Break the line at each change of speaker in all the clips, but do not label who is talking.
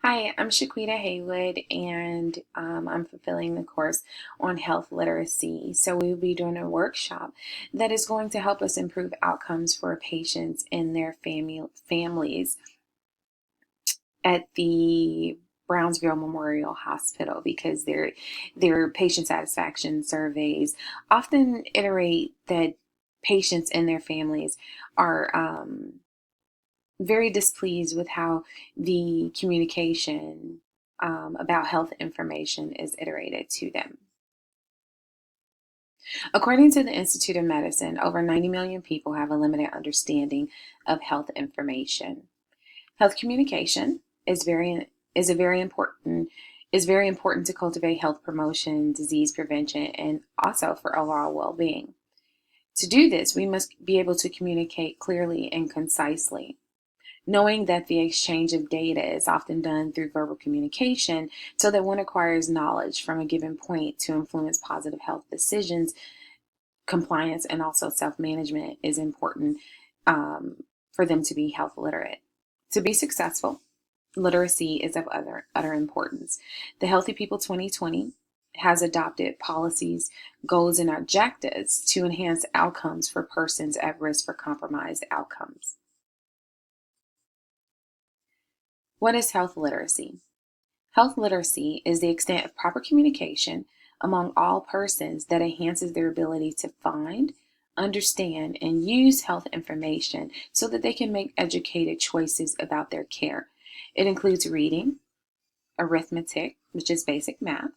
Hi, I'm Shaquita Haywood, and I'm fulfilling the course on health literacy. So, we will be doing a workshop that is going to help us improve outcomes for patients and their families at the Brownsville Memorial Hospital because their patient satisfaction surveys often iterate that patients and their families are very displeased with how the communication about health information is iterated to them. According to the Institute of Medicine, over 90 million people have a limited understanding of health information. Health communication is a very important is very important to cultivate health promotion, disease prevention, and also for overall well-being. To do this, we must be able to communicate clearly and concisely. Knowing that the exchange of data is often done through verbal communication so that one acquires knowledge from a given point to influence positive health decisions, compliance, and also self-management is important for them to be health literate. To be successful, literacy is of utter importance. The Healthy People 2020 has adopted policies, goals, and objectives to enhance outcomes for persons at risk for compromised outcomes. What is health literacy? Health literacy is the extent of proper communication among all persons that enhances their ability to find, understand, and use health information so that they can make educated choices about their care. It includes reading, arithmetic, which is basic math,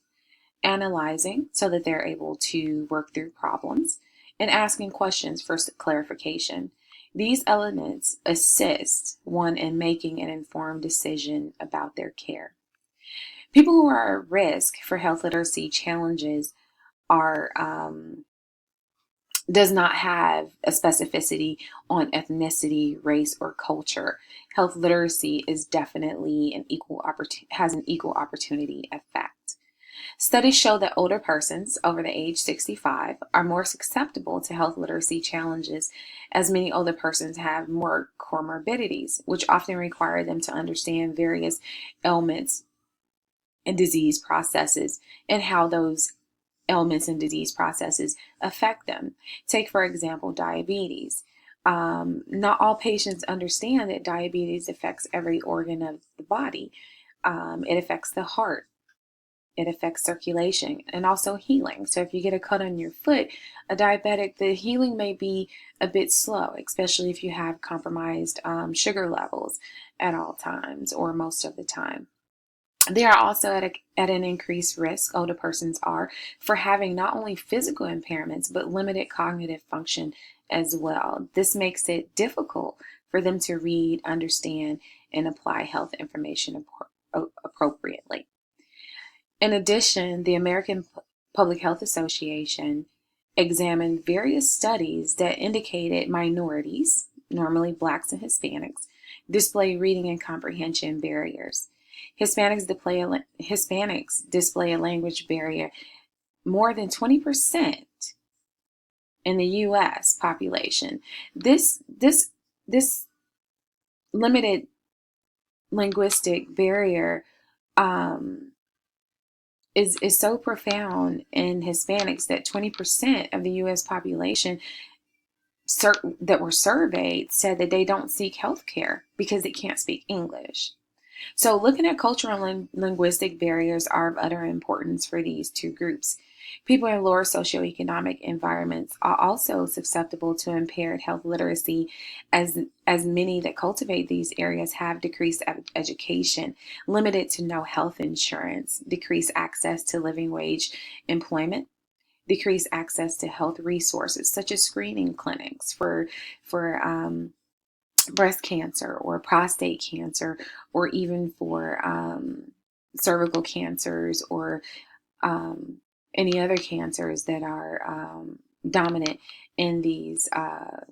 analyzing so that they're able to work through problems, and asking questions for clarification. These elements assist one in making an informed decision about their care. People who are at risk for health literacy challenges are does not have a specificity on ethnicity, race, or culture. Health literacy is definitely has an equal opportunity effect. Studies show that older persons over the age 65 are more susceptible to health literacy challenges, as many older persons have more comorbidities, which often require them to understand various ailments and disease processes and how those ailments and disease processes affect them. Take, for example, diabetes. Not all patients understand that diabetes affects every organ of the body. It affects the heart, it affects circulation and also healing. So if you get a cut on your foot, a diabetic, the healing may be a bit slow, especially if you have compromised sugar levels at all times or most of the time. They are also at an increased risk, older persons are, for having not only physical impairments, but limited cognitive function as well. This makes it difficult for them to read, understand, and apply health information appropriately. In addition, the American Public Health Association examined various studies that indicated minorities, normally Blacks and Hispanics, display reading and comprehension barriers. Hispanics display a language barrier more than 20% in the U.S. population. This limited linguistic barrier um, is so profound in Hispanics that 20% of the U.S. population that were surveyed said that they don't seek health care because they can't speak English. So, looking at cultural and linguistic barriers are of utter importance for these two groups. People in lower socioeconomic environments are also susceptible to impaired health literacy, as many that cultivate these areas have decreased education, limited to no health insurance, decreased access to living wage employment, decreased access to health resources such as screening clinics for breast cancer or prostate cancer, or even for cervical cancers or um, any other cancers that are dominant in these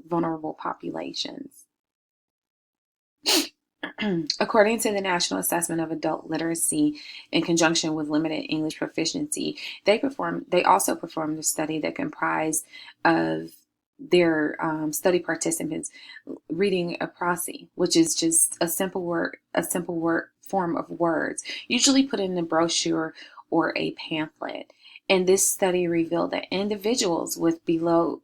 vulnerable populations. According to the National Assessment of Adult Literacy, in conjunction with limited English proficiency, they also performed a study that comprised of their study participants reading a prosody, which is just a simple word form of words, usually put in a brochure or a pamphlet. And this study revealed that individuals with below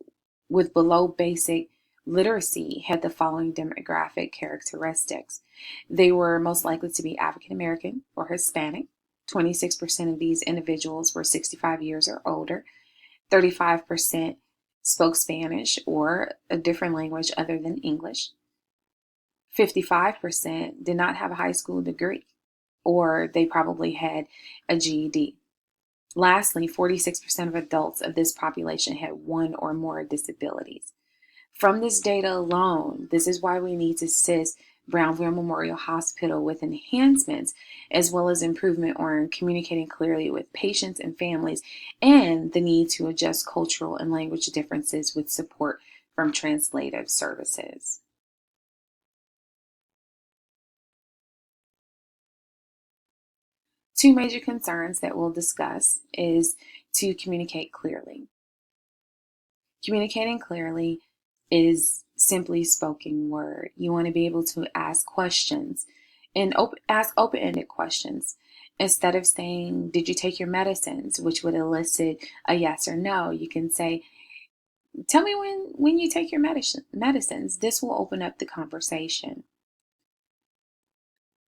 basic literacy had the following demographic characteristics. They were most likely to be African American or Hispanic. 26% of these individuals were 65 years or older. 35% spoke Spanish or a different language other than English. 55% did not have a high school degree, or they probably had a GED. Lastly, 46% of adults of this population had one or more disabilities. From this data alone, this is why we need to assist Brownville Memorial Hospital with enhancements as well as improvement on communicating clearly with patients and families, and the need to adjust cultural and language differences with support from translative services. Two major concerns that we'll discuss is to communicate clearly. Communicating clearly is simply spoken word. You want to be able to ask questions and ask open-ended questions. Instead of saying, "Did you take your medicines?" which would elicit a yes or no, you can say, "Tell me when you take your medicines." This will open up the conversation.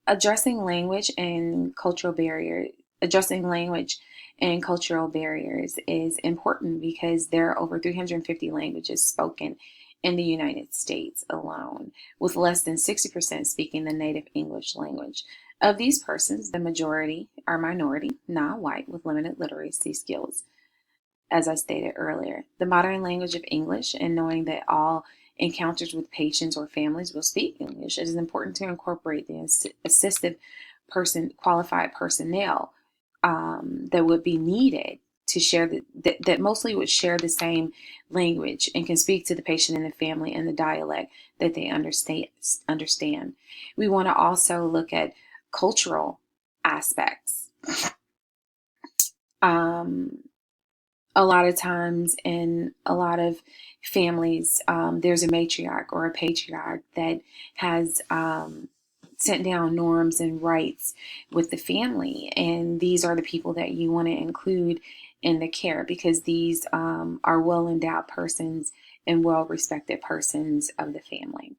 Addressing language and cultural barriers. Addressing language and cultural barriers is important because there are over 350 languages spoken in the United States alone, with less than 60% speaking the native English language. Of these persons, the majority are minority, not white, with limited literacy skills, as I stated earlier. The modern language of English, and knowing that all encounters with patients or families will speak English, it is important to incorporate the assistive qualified personnel that would be needed to share that mostly would share the same language and can speak to the patient and the family in the dialect that they understand. We want to also look at cultural aspects. A lot of times in a lot of families, there's a matriarch or a patriarch that has sent down norms and rights with the family. And these are the people that you want to include in the care, because these are well-endowed persons and well-respected persons of the family.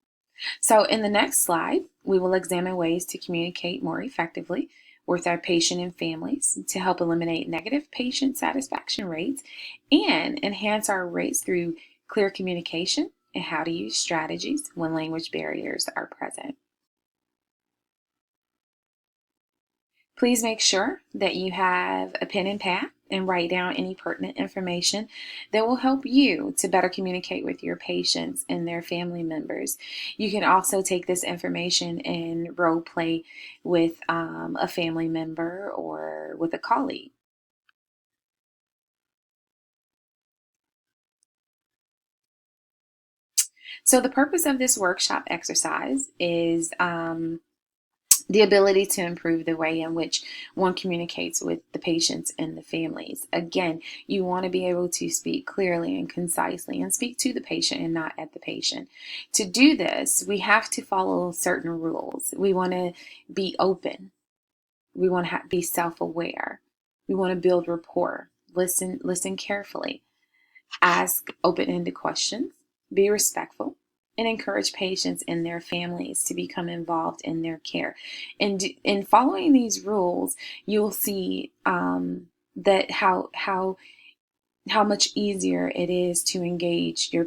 So in the next slide, we will examine ways to communicate more effectively with our patient and families to help eliminate negative patient satisfaction rates and enhance our rates through clear communication and how to use strategies when language barriers are present. Please make sure that you have a pen and pad and write down any pertinent information that will help you to better communicate with your patients and their family members. You can also take this information and role play with a family member or with a colleague. So the purpose of this workshop exercise is the ability to improve the way in which one communicates with the patients and the families. Again, you want to be able to speak clearly and concisely and speak to the patient and not at the patient. To do this, we have to follow certain rules. We want to be open. We want to be self-aware. We want to build rapport. Listen carefully. Ask open-ended questions. Be respectful. And encourage patients and their families to become involved in their care. And in following these rules, you'll see that how much easier it is to engage your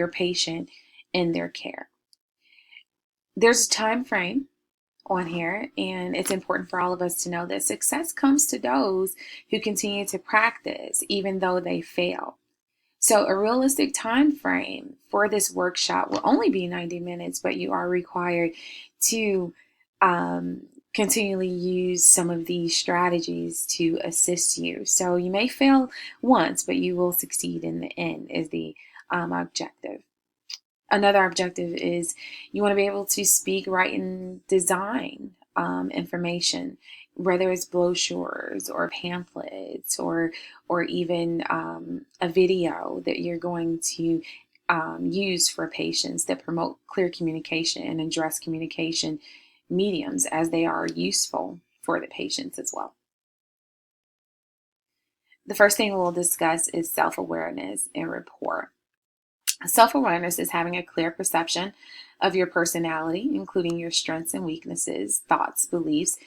patient in their care. There's a time frame on here, and it's important for all of us to know that success comes to those who continue to practice even though they fail. So a realistic time frame for this workshop will only be 90 minutes, but you are required to continually use some of these strategies to assist you. So you may fail once, but you will succeed in the end is the objective. Another objective is you want to be able to speak, write, and design information, whether it's brochures or pamphlets or even a video that you're going to use for patients that promote clear communication and address communication mediums as they are useful for the patients as well. The first thing we'll discuss is self-awareness and rapport. Self-awareness is having a clear perception of your personality, including your strengths and weaknesses, thoughts, beliefs,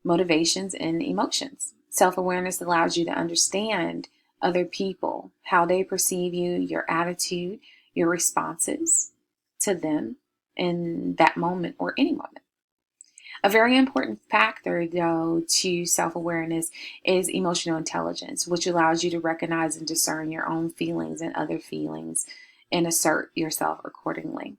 motivations, and emotions. Self-awareness allows you to understand other people, how they perceive you, your attitude, your responses to them in that moment or any moment. A very important factor, though, to self-awareness is emotional intelligence, which allows you to recognize and discern your own feelings and other feelings and assert yourself accordingly.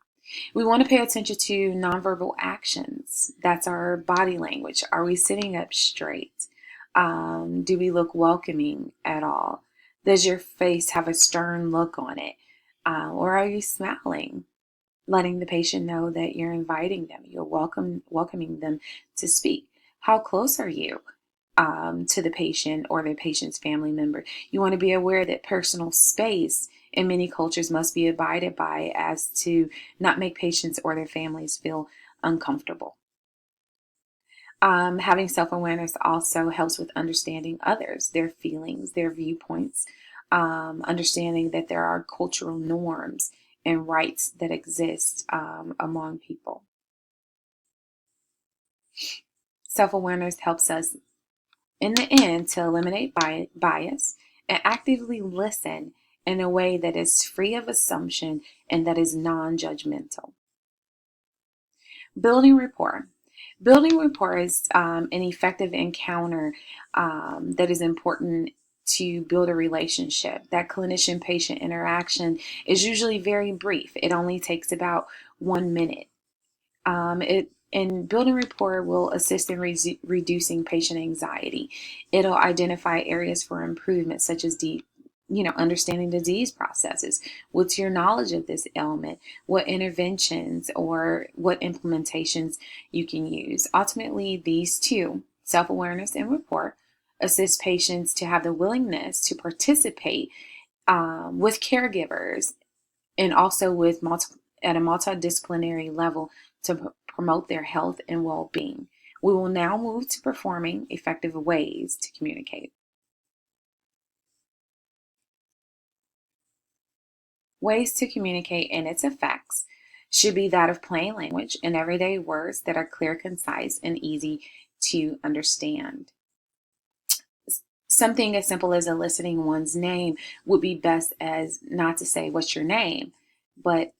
We want to pay attention to nonverbal actions. That's our body language. Are we sitting up straight? Do we look welcoming at all? Does your face have a stern look on it? Or are you smiling? Letting the patient know that you're inviting them, you're welcoming them to speak. How close are you to the patient or the patient's family member? You want to be aware that personal space in many cultures must be abided by as to not make patients or their families feel uncomfortable. Having self-awareness also helps with understanding others, their feelings, their viewpoints, understanding that there are cultural norms and rights that exist among people. Self-awareness helps us, in the end, to eliminate bias and actively listen in a way that is free of assumption and that is non-judgmental. Building rapport. Building rapport is an effective encounter that is important to build a relationship. That clinician-patient interaction is usually very brief. It only takes about 1 minute. And building rapport will assist in reducing patient anxiety. It'll identify areas for improvement, such as understanding disease processes. What's your knowledge of this ailment? What interventions or what implementations you can use? Ultimately, these two, self-awareness and rapport, assist patients to have the willingness to participate with caregivers and also at a multidisciplinary level to promote their health and well-being. We will now move to performing effective ways to communicate. Ways to communicate and its effects should be that of plain language and everyday words that are clear, concise, and easy to understand. Something as simple as eliciting one's name would be best as not to say, "What's your name?" but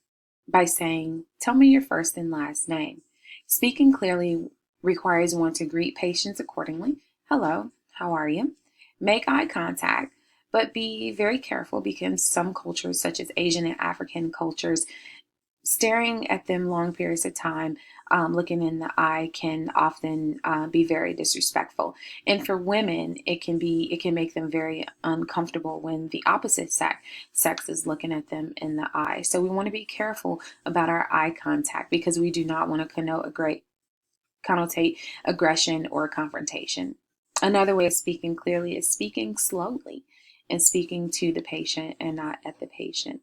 by saying, "Tell me your first and last name." Speaking clearly requires one to greet patients accordingly. "Hello, how are you?" Make eye contact, but be very careful because some cultures, such as Asian and African cultures, staring at them long periods of time, looking in the eye, can often be very disrespectful. And for women, it can make them very uncomfortable when the opposite sex is looking at them in the eye. So we want to be careful about our eye contact because we do not want to connotate aggression or confrontation. Another way of speaking clearly is speaking slowly and speaking to the patient and not at the patient.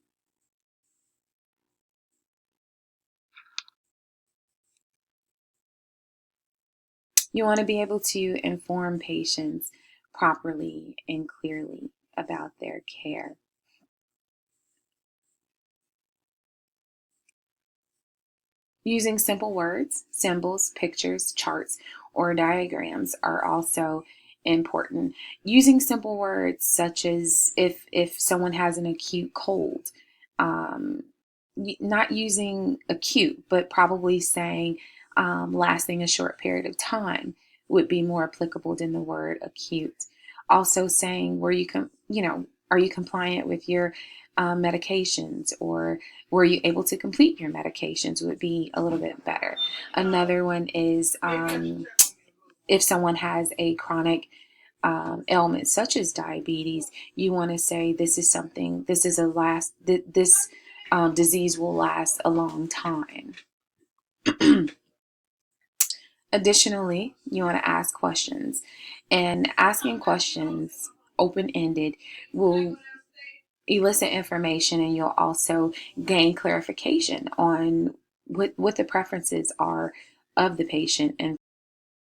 You want to be able to inform patients properly and clearly about their care. Using simple words, symbols, pictures, charts, or diagrams are also important. Using simple words such as if someone has an acute cold, um, not using acute, but probably saying lasting a short period of time would be more applicable than the word acute. Also saying are you compliant with your medications, or were you able to complete your medications would be a little bit better. Another one is if someone has a chronic ailment such as diabetes, you want to say this is this disease will last a long time. Additionally, you want to ask questions, and asking questions open-ended will elicit information, and you'll also gain clarification on what the preferences are of the patient and